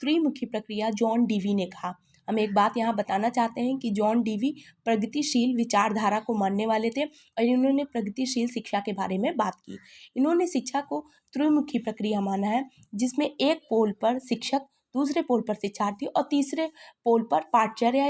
त्रिमुखी प्रक्रिया John Dewey ने कहा। हम एक बात यहाँ बताना चाहते हैं कि जॉन डीवी प्रगतिशील विचारधारा को मानने वाले थे और इन्होंने प्रगतिशील शिक्षा के बारे में बात की। इन्होंने शिक्षा को त्रिमुखी प्रक्रिया माना है, जिसमें एक पोल पर शिक्षक, दूसरे पोल पर शिक्षार्थी और तीसरे पोल पर पाठचर्या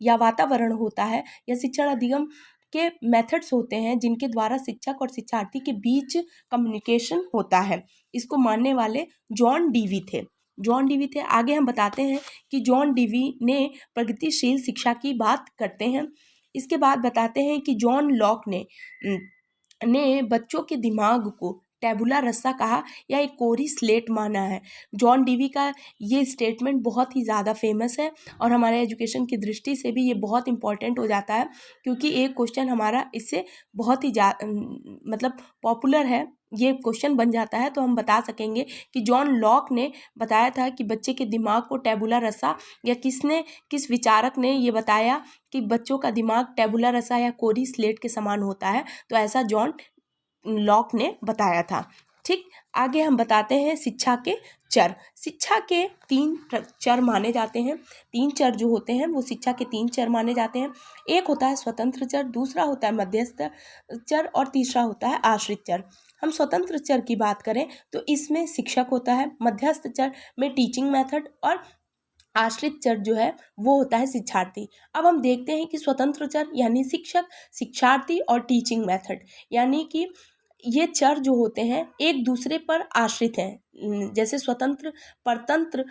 या वातावरण होता है, या शिक्षण अधिगम के मेथड्स होते हैं जिनके द्वारा शिक्षक और शिक्षार्थी के बीच कम्युनिकेशन होता है। इसको मानने वाले जॉन डीवी थे। आगे हम बताते हैं कि जॉन डीवी ने प्रगतिशील शिक्षा की बात करते हैं। इसके बाद बताते हैं कि जॉन लॉक ने बच्चों के दिमाग को टैबुला रसा कहा या एक कोरी स्लेट माना है। जॉन डीवी का ये स्टेटमेंट बहुत ही ज़्यादा फेमस है और हमारे एजुकेशन की दृष्टि से भी ये बहुत इंपॉर्टेंट हो जाता है, क्योंकि एक क्वेश्चन हमारा इससे बहुत ही मतलब पॉपुलर है, ये क्वेश्चन बन जाता है। तो हम बता सकेंगे कि जॉन लॉक ने बताया था कि बच्चे के दिमाग को टैबुला रसा, या किस विचारक ने ये बताया कि बच्चों का दिमाग टैबुला रसा या कोरी स्लेट के समान होता है, तो ऐसा जॉन लॉक ने बताया था। ठीक, आगे हम बताते हैं शिक्षा के चर। शिक्षा के 3 चर माने जाते हैं। 3 चर जो होते हैं वो शिक्षा के 3 चर माने जाते हैं। एक होता है स्वतंत्र चर, दूसरा होता है मध्यस्थ चर और तीसरा होता है आश्रित चर। हम स्वतंत्र चर की बात करें तो इसमें शिक्षक होता है, मध्यस्थ चर में टीचिंग मेथड और आश्रित चर जो है वो होता है शिक्षार्थी। अब हम देखते हैं कि स्वतंत्र चर यानी शिक्षक, शिक्षार्थी और टीचिंग मेथड, यानी कि ये चर जो होते हैं एक दूसरे पर आश्रित हैं। जैसे स्वतंत्र, परतंत्र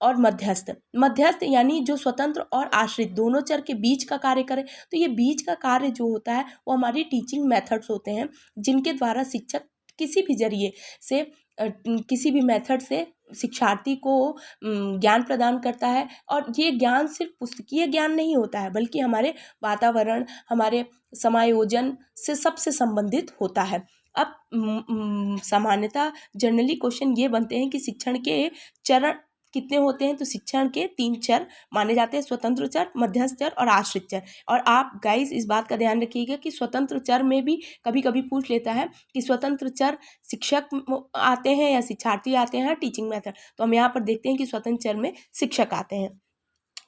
और मध्यस्थ यानी जो स्वतंत्र और आश्रित दोनों चर के बीच का कार्य करे। तो ये बीच का कार्य जो होता है वो हमारी टीचिंग मेथड्स होते हैं, जिनके द्वारा शिक्षक किसी भी जरिए से किसी भी मेथड से शिक्षार्थी को ज्ञान प्रदान करता है। और ये ज्ञान सिर्फ पुस्तकीय ज्ञान नहीं होता है, बल्कि हमारे वातावरण, हमारे समायोजन से सबसे संबंधित होता है। अब सामान्यतः जनरली क्वेश्चन ये बनते हैं कि शिक्षण के चरण कितने होते हैं, तो शिक्षण के 3 चर माने जाते हैं, स्वतंत्र चर, मध्यस्थ चर और आश्रित चर। और आप गाइस इस बात का ध्यान रखिएगा कि स्वतंत्र चर में भी कभी कभी पूछ लेता है कि स्वतंत्र चर शिक्षक आते हैं या शिक्षार्थी आते हैं, टीचिंग मेथड। तो हम यहाँ पर देखते हैं कि स्वतंत्र चर में शिक्षक आते हैं।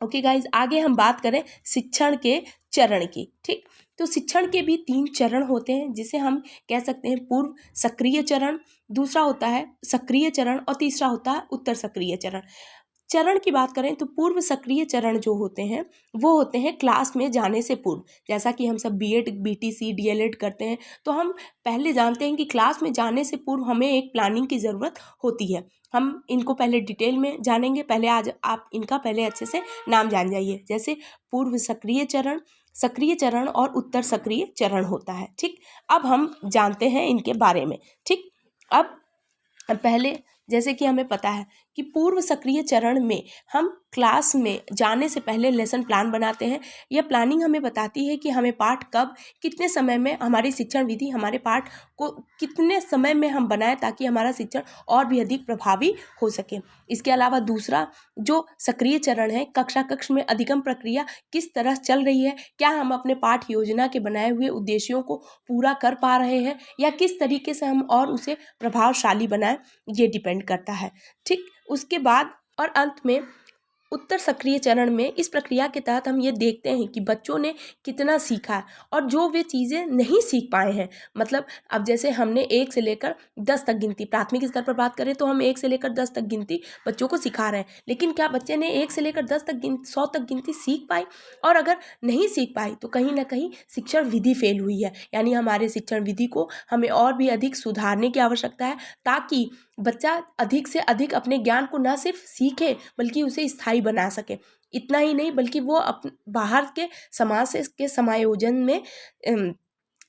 ओके गाइज, आगे हम बात करें शिक्षण के चरण की। ठीक, तो शिक्षण के भी 3 चरण होते हैं, जिसे हम कह सकते हैं पूर्व सक्रिय चरण, दूसरा होता है सक्रिय चरण और तीसरा होता है उत्तर सक्रिय चरण। चरण की बात करें तो पूर्व सक्रिय चरण जो होते हैं वो होते हैं क्लास में जाने से पूर्व। जैसा कि हम सब बीएड, बीटीसी, डीएलएड करते हैं, तो हम पहले जानते हैं कि क्लास में जाने से पूर्व हमें एक प्लानिंग की ज़रूरत होती है। हम इनको पहले डिटेल में जानेंगे। पहले आज आप इनका पहले अच्छे से नाम जान जाइए। जैसे पूर्व सक्रिय चरण, सक्रिय चरण और उत्तर सक्रिय चरण होता है। ठीक, अब हम जानते हैं इनके बारे में। ठीक, अब पहले जैसे कि हमें पता है कि पूर्व सक्रिय चरण में हम क्लास में जाने से पहले लेसन प्लान बनाते हैं। यह प्लानिंग हमें बताती है कि हमें पाठ कब, कितने समय में, हमारी शिक्षण विधि हमारे पाठ को कितने समय में हम बनाएं ताकि हमारा शिक्षण और भी अधिक प्रभावी हो सके। इसके अलावा दूसरा जो सक्रिय चरण है, कक्षा कक्ष में अधिगम प्रक्रिया किस तरह चल रही है, क्या हम अपने पाठ योजना के बनाए हुए उद्देश्यों को पूरा कर पा रहे हैं या किस तरीके से हम और उसे प्रभावशाली बनाएं, ये डिपेंड करता है। ठीक, उसके बाद और अंत में उत्तर सक्रिय चरण में इस प्रक्रिया के तहत हम ये देखते हैं कि बच्चों ने कितना सीखा है और जो वे चीज़ें नहीं सीख पाए हैं। मतलब अब जैसे हमने 1 से लेकर 10 तक गिनती, प्राथमिक स्तर पर बात करें तो हम 1 से लेकर 10 तक गिनती बच्चों को सिखा रहे हैं, लेकिन क्या बच्चे ने 1 से लेकर 10 तक 100 तक गिनती सीख पाई? और अगर नहीं सीख पाई तो कहीं ना कहीं शिक्षण विधि फेल हुई है। यानी हमारे शिक्षण विधि को हमें और भी अधिक सुधारने की आवश्यकता है, ताकि बच्चा अधिक से अधिक अपने ज्ञान को न सिर्फ सीखे बल्कि उसे स्थायी बना सके। इतना ही नहीं बल्कि वो बाहर के समाज से के समायोजन में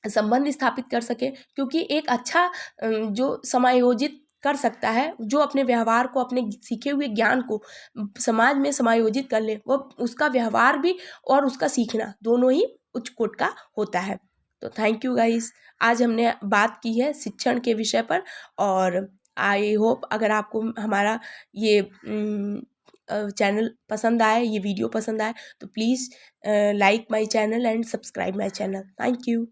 संबंध स्थापित कर सके, क्योंकि एक अच्छा जो समायोजित कर सकता है, जो अपने व्यवहार को, अपने सीखे हुए ज्ञान को समाज में समायोजित कर ले, वो उसका व्यवहार भी और उसका सीखना दोनों ही उच्च कोटि का होता है। तो थैंक यू गाइस, आज हमने बात की है शिक्षण के विषय पर। और आई होप अगर आपको हमारा ये चैनल पसंद आए, ये वीडियो पसंद आए, तो please like my channel and subscribe my channel. Thank you.